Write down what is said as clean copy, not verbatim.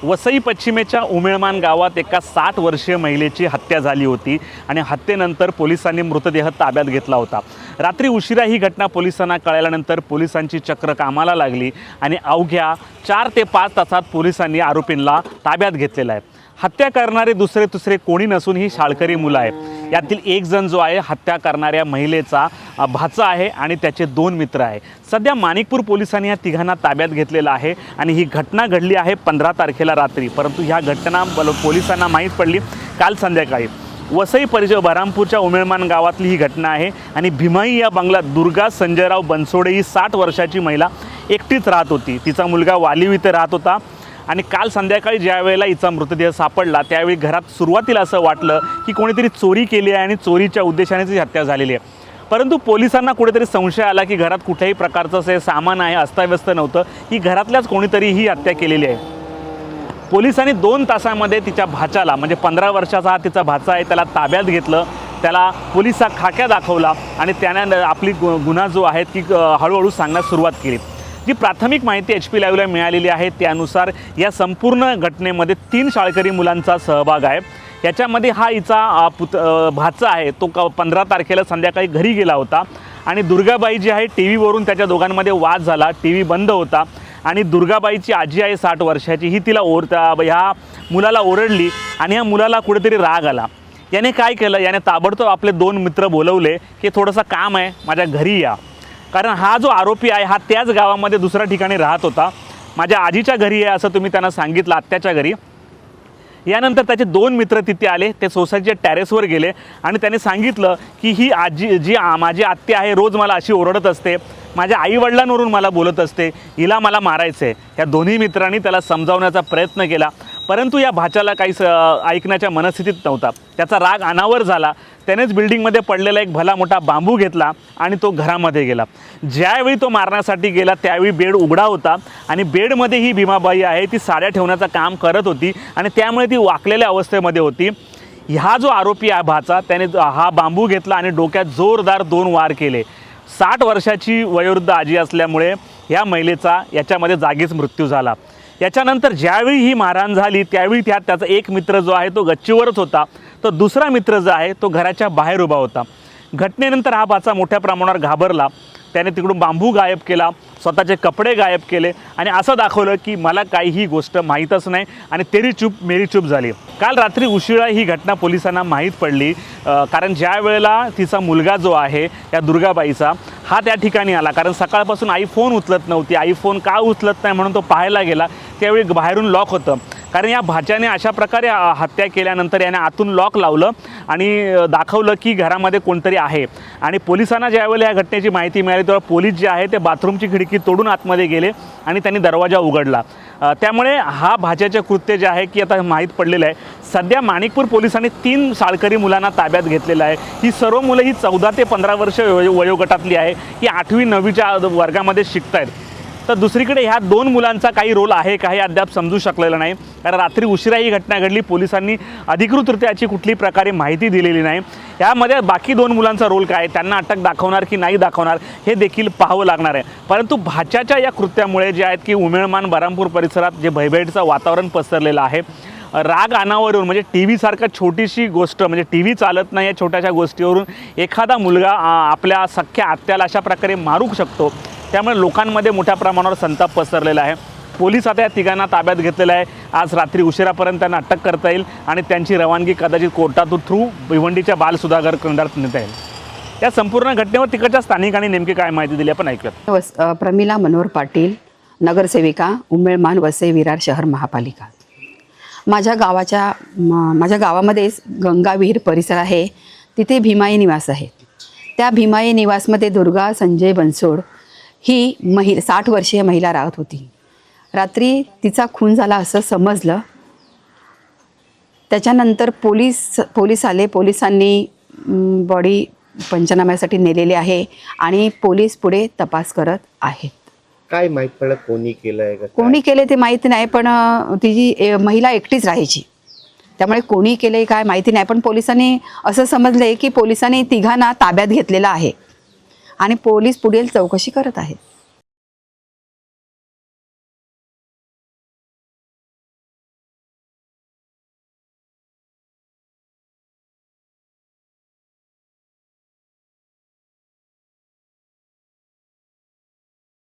वसई पश्चिमेच्या उमेळमान गावात एका 60 वर्षीय महिलेची हत्या झाली होती आणि हत्येनंतर पोलिसांनी मृतदेह ताब्यात घेतला होता। रात्री उशिरा ही घटना पोलिसांना कळल्यानंतर पोलिसांची चक्र कामाला लागली आणि अवघ्या 4 ते 5 तासात पोलिसांनी आरोपींना ताब्यात घेतलेला आहे। हत्या करणारे दुसरे कोणी नसून ही शाळकरी मुलं आहे। यातील एक जण जो आहे हत्या करणाऱ्या महिलेचा भाचा आहे आणि त्याचे 2 मित्र आहे। सध्या माणिकपूर पोलिसांनी या तिघांना ताब्यात घेतलेलं आहे आणि ही घटना घडली आहे 15 तारखेला रात्री, परंतु ह्या घटना पोलिसांना माहीत पडली काल संध्याकाळी। वसई बऱ्हामपूरच्या उमेळमान गावातली ही घटना आहे आणि भीमाई या बंगल्यात दुर्गा संजयराव बनसोडे ही 60 वर्षाची महिला एकटीच राहत होती। तिचा मुलगा वालिव इथे राहत होता आणि काल संध्याकाळी ज्या वेळेला हिचा मृतदेह सापडला त्यावेळी घरात सुरुवातीला असं वाटलं की कोणीतरी चोरी केली आहे आणि चोरीच्या उद्देशानेच ही हत्या झालेली आहे। परंतु पोलिसांना कुठेतरी संशय आला की घरात कुठल्याही प्रकारचं असे सामान आहे, अस्ताव्यस्त नव्हतं, ही घरातल्याच कोणीतरी ही हत्या केलेली आहे। पोलिसांनी 2 तासामध्ये तिच्या भाच्याला, म्हणजे 15 वर्षाचा हा तिचा भाचा आहे, त्याला ताब्यात घेतलं, त्याला पोलिसा खाक्या दाखवला आणि त्याने आपली गुन्हा जो आहे ती हळूहळू सांगण्यास सुरुवात केली। जी प्राथमिक माहिती HP लाईव्हला मिळालेली आहे त्यानुसार या संपूर्ण घटनेमध्ये 3 शाळकरी मुलांचा सहभाग आहे। याच्यामध्ये हा हिचा भाचा आहे तो 15 तारखेला संध्याकाळी घरी गेला होता आणि दुर्गाबाई जी आहे टीव्हीवरून त्याच्या दोघांमध्ये वाद झाला, टीव्ही बंद होता आणि दुर्गाबाईची आजी आहे 60 वर्षाची, ही तिला ह्या मुलाला ओरडली आणि ह्या मुलाला कुठेतरी राग आला। याने काय केलं, याने ताबडतोब आपले 2 मित्र बोलवले की थोडंसं काम आहे माझ्या घरी या, कारण हा जो आरोपी आहे हा त्याच गावामध्ये दुसऱ्या ठिकाणी राहत होता। माझ्या आजीच्या घरी आहे असं तुम्ही त्यांना सांगितलं, आत्याच्या घरी। यानंतर त्याचे 2 मित्र तिथे आले, ते सोसायटीच्या टेरेसवर गेले आणि त्याने सांगितलं की ही आजी जी माझी आत्या आहे रोज मला अशी ओरडत असते, माझ्या आईवडिलांवरून मला बोलत असते, हिला मला मारायचं आहे। या दोन्ही मित्रांनी त्याला समजावण्याचा प्रयत्न केला, परंतु या भाच्याला काही ऐकण्याच्या मनस्थितीत नव्हता। त्याचा राग अनावर झाला, त्यानेच बिल्डिंगमध्ये पडलेला एक भला मोठा बांबू घेतला आणि तो घरामध्ये गेला। ज्यावेळी तो मारण्यासाठी गेला त्यावेळी बेड उघडा होता आणि बेडमध्ये ही भीमाबाई आहे ती साड्या ठेवण्याचं काम करत होती आणि त्यामुळे ती वाकलेल्या अवस्थेमध्ये होती। हा जो आरोपी आहे भाचा, त्याने हा बांबू घेतला आणि डोक्यात जोरदार 2 वार केले। 60 वर्षाची वयोवृद्ध आजी असल्यामुळे या महिलेचा याच्यामध्ये जागीच मृत्यू झाला। याच्यानंतर ज्यावेळी ही मारहाण झाली त्यावेळी त्याचा एक मित्र जो आहे तो गच्चीवरच होता, तर दुसरा मित्र जो आहे तो घराच्या बाहेर उभा होता। घटनेनंतर हा भाचा मोठ्या प्रमाणावर घाबरला, त्याने तिकडून बांबू गायब केला, स्वतःचे कपडे गायब केले आणि असं दाखवलं की मला काही ही गोष्ट माहीतच नाही आणि तेरी चूप मेरी चूप झाली। काल रात्री उशिरा ही घटना पोलिसांना माहीत पडली, कारण ज्या वेळेला तिचा मुलगा जो आहे या दुर्गाबाईचा हा त्या ठिकाणी आला, कारण सकाळपासून आई फोन उचलत नव्हती, आई फोन का उचलत नाही म्हणून तो पाहायला गेला, त्यावेळी बाहेरून लॉक होतं। कारण या भाच्याने अशा प्रकारे हत्या केल्यानंतर याने आतून लॉक लावलं आणि दाखवलं की घरामध्ये कोणतरी आहे आणि पोलिसांना ज्यावेळेला या घटनेची माहिती मिळाली तेव्हा पोलीस जे आहे ते बाथरूमची खिडकी तोडून आतमध्ये गेले आणि त्यांनी दरवाजा उघडला। त्यामुळे हा भाच्याचे कृत्य जे आहे की आता माहीत पडलेलं आहे। सध्या माणिकपूर पोलिसांनी 3 शाळकरी मुलांना ताब्यात घेतलेलं आहे। ही सर्व मुलं ही 14 ते 15 वर्ष वयोगटातली आहे, ही 8वी 9वीच्या वर्गामध्ये शिकत आहेत। तर दुसरीकडे ह्या 2 मुलांचा काही रोल आहे का हे अद्याप समजू शकलेलं नाही, कारण रात्री उशिरा ही घटना घडली, पोलिसांनी अधिकृतरित्या याची कुठली प्रकारे माहिती दिलेली नाही। यामध्ये बाकी 2 मुलांचा रोल काय, त्यांना अटक दाखवणार की नाही दाखवणार हे देखील पाहावं लागणार आहे। परंतु भाच्याच्या या कृत्यामुळे जे आहेत की उमेळमान बऱ्हामपूर परिसरात जे भयभीतीचं वातावरण पसरलेलं आहे। राग अनावरून म्हणजे टीव्ही सारखं छोटीशी गोष्ट, म्हणजे टीव्ही चालत नाही या छोट्याशा गोष्टीवरून एखादा मुलगा आपल्या सख्ख्या आत्याला अशा प्रकारे मारू शकतो, त्यामुळे लोकांमध्ये मोठ्या प्रमाणावर संताप पसरलेला आहे। पोलीस आता या तिघांना ताब्यात घेतलेलं आहे। आज रात्री उशिरापर्यंत त्यांना अटक करता येईल आणि त्यांची रवानगी कदाचित कोर्टातून थ्रू भिवंडीच्या बाल सुधाकर केंद्रात नेता येईल। या संपूर्ण घटनेवर तिकडच्या स्थानिकांनी नेमकी काय माहिती दिली आपण ऐकूयात। प्रमिला मनोहर पाटील, नगरसेविका, उमेळमान, वसई विरार शहर महापालिका। माझ्या गावामध्येच गंगाविहीर परिसर आहे, तिथे भीमाई निवास आहे। त्या भीमाई निवासमध्ये दुर्गा संजय बनसोड ही 60 वर्षीय महिला राहत होती। रात्री तिचा खून झाला असं समजलं, त्याच्यानंतर पोलीस आले, पोलिसांनी बॉडी पंचनाम्यासाठी नेलेली आहे आणि पोलीस पुढे तपास करत आहेत। काय माहित पडलं कोणी केलंय का, कोणी केले ते माहिती नाही, पण तिची महिला एकटीच राहायची, त्यामुळे कोणी केले काय माहिती नाही। पण पोलिसांनी असं समजले की पोलिसांनी तिघांना ताब्यात घेतलेलं आहे आणि पोलीस पुढील चौकशी करत आहेत।